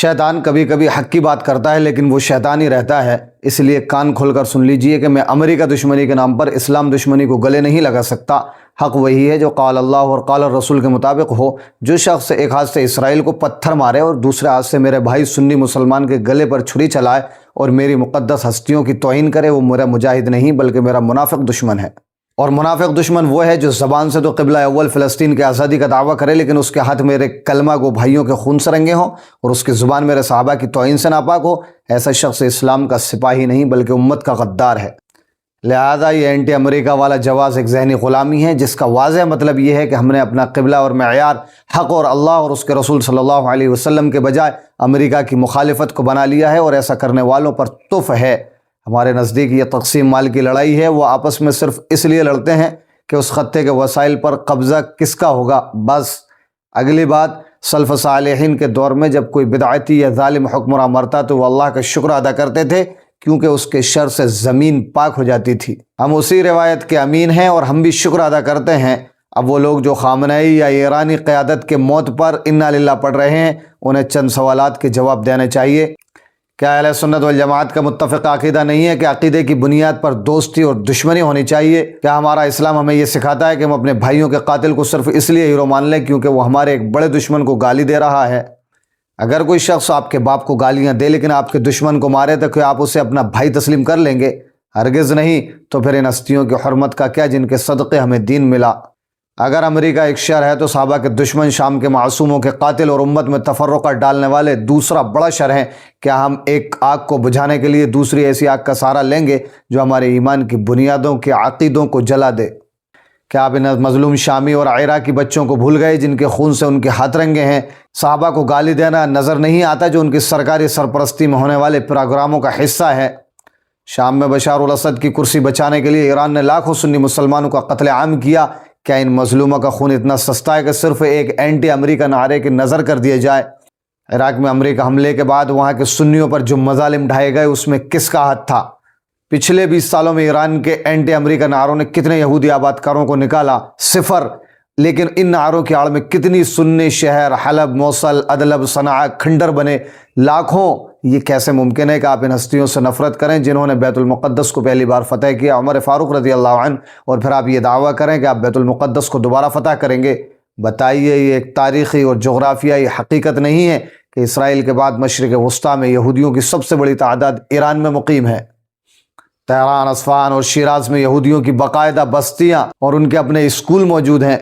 شیطان کبھی کبھی حق کی بات کرتا ہے لیکن وہ شیطان ہی رہتا ہے، اس لیے کان کھول کر سن لیجئے کہ میں امریکہ دشمنی کے نام پر اسلام دشمنی کو گلے نہیں لگا سکتا۔ حق وہی ہے جو قال اللہ اور قال الرسول کے مطابق ہو۔ جو شخص ایک ہاتھ سے اسرائیل کو پتھر مارے اور دوسرے ہاتھ سے میرے بھائی سنی مسلمان کے گلے پر چھری چلائے اور میری مقدس ہستیوں کی توہین کرے، وہ میرا مجاہد نہیں بلکہ میرا منافق دشمن ہے۔ اور منافق دشمن وہ ہے جو زبان سے تو قبلہ اول فلسطین کی آزادی کا دعویٰ کرے لیکن اس کے ہاتھ میرے کلمہ گو بھائیوں کے خون سے رنگے ہوں اور اس کی زبان میرے صحابہ کی توہین سے ناپاک ہو۔ ایسا شخص اسلام کا سپاہی نہیں بلکہ امت کا غدار ہے۔ لہذا یہ اینٹی امریکہ والا جواز ایک ذہنی غلامی ہے جس کا واضح مطلب یہ ہے کہ ہم نے اپنا قبلہ اور معیار حق اور اللہ اور اس کے رسول صلی اللہ علیہ وسلم کے بجائے امریکہ کی مخالفت کو بنا لیا ہے، اور ایسا کرنے والوں پر تف ہے۔ ہمارے نزدیک یہ تقسیم مال کی لڑائی ہے، وہ آپس میں صرف اس لیے لڑتے ہیں کہ اس خطے کے وسائل پر قبضہ کس کا ہوگا، بس۔ اگلی بات، سلف صالحین کے دور میں جب کوئی بدعتی یا ظالم حکمراں مرتا تو وہ اللہ کا شکر ادا کرتے تھے کیونکہ اس کے شر سے زمین پاک ہو جاتی تھی۔ ہم اسی روایت کے امین ہیں اور ہم بھی شکر ادا کرتے ہیں۔ اب وہ لوگ جو خامنئی یا ایرانی قیادت کے موت پر انا للہ پڑھ رہے ہیں، انہیں چند سوالات کے جواب دینے چاہیے۔ کیا اہل سنت والجماعت کا متفق عقیدہ نہیں ہے کہ عقیدے کی بنیاد پر دوستی اور دشمنی ہونی چاہیے؟ کیا ہمارا اسلام ہمیں یہ سکھاتا ہے کہ ہم اپنے بھائیوں کے قاتل کو صرف اس لیے ہیرو مان لیں کیونکہ وہ ہمارے ایک بڑے دشمن کو گالی دے رہا ہے؟ اگر کوئی شخص آپ کے باپ کو گالیاں دے لیکن آپ کے دشمن کو مارے تو کیا آپ اسے اپنا بھائی تسلیم کر لیں گے؟ ہرگز نہیں۔ تو پھر ان ہستیوں کی حرمت کا کیا جن کے صدقے ہمیں دین ملا؟ اگر امریکہ ایک شر ہے تو صحابہ کے دشمن شام کے معصوموں کے قاتل اور امت میں تفرقہ ڈالنے والے دوسرا بڑا شر ہیں۔ کیا ہم ایک آگ کو بجھانے کے لیے دوسری ایسی آگ کا سہارا لیں گے جو ہمارے ایمان کی بنیادوں کے عقیدوں کو جلا دے؟ کیا آپ ان مظلوم شامی اور عراقی بچوں کو بھول گئے جن کے خون سے ان کے ہاتھ رنگے ہیں؟ صحابہ کو گالی دینا نظر نہیں آتا جو ان کی سرکاری سرپرستی میں ہونے والے پروگراموں کا حصہ ہے؟ شام میں بشار الاسد کی کرسی بچانے کے لیے ایران نے لاکھوں سنی مسلمانوں کا قتل عام کیا۔ کیا ان مظلوموں کا خون اتنا سستا ہے کہ صرف ایک اینٹی امریکہ نعرے کی نظر کر دیا جائے؟ عراق میں امریکہ حملے کے بعد وہاں کے سنیوں پر جو مظالم ڈھائے گئے اس میں کس کا ہاتھ تھا؟ پچھلے 20 سالوں میں ایران کے اینٹی امریکہ نعروں نے کتنے یہودی آباد کاروں کو نکالا؟ صفر۔ لیکن ان نعروں کی آڑ میں کتنی سنی شہر حلب، موصل، ادلب، صنعاء کھنڈر بنے؟ لاکھوں۔ یہ کیسے ممکن ہے کہ آپ ان ہستیوں سے نفرت کریں جنہوں نے بیت المقدس کو پہلی بار فتح کیا، عمر فاروق رضی اللہ عنہ، اور پھر آپ یہ دعویٰ کریں کہ آپ بیت المقدس کو دوبارہ فتح کریں گے؟ بتائیے، یہ ایک تاریخی اور جغرافیائی حقیقت نہیں ہے کہ اسرائیل کے بعد مشرق وسطیٰ میں یہودیوں کی سب سے بڑی تعداد ایران میں مقیم ہے؟ تہران، اصفہان اور شیراز میں یہودیوں کی باقاعدہ بستیاں اور ان کے اپنے اسکول موجود ہیں۔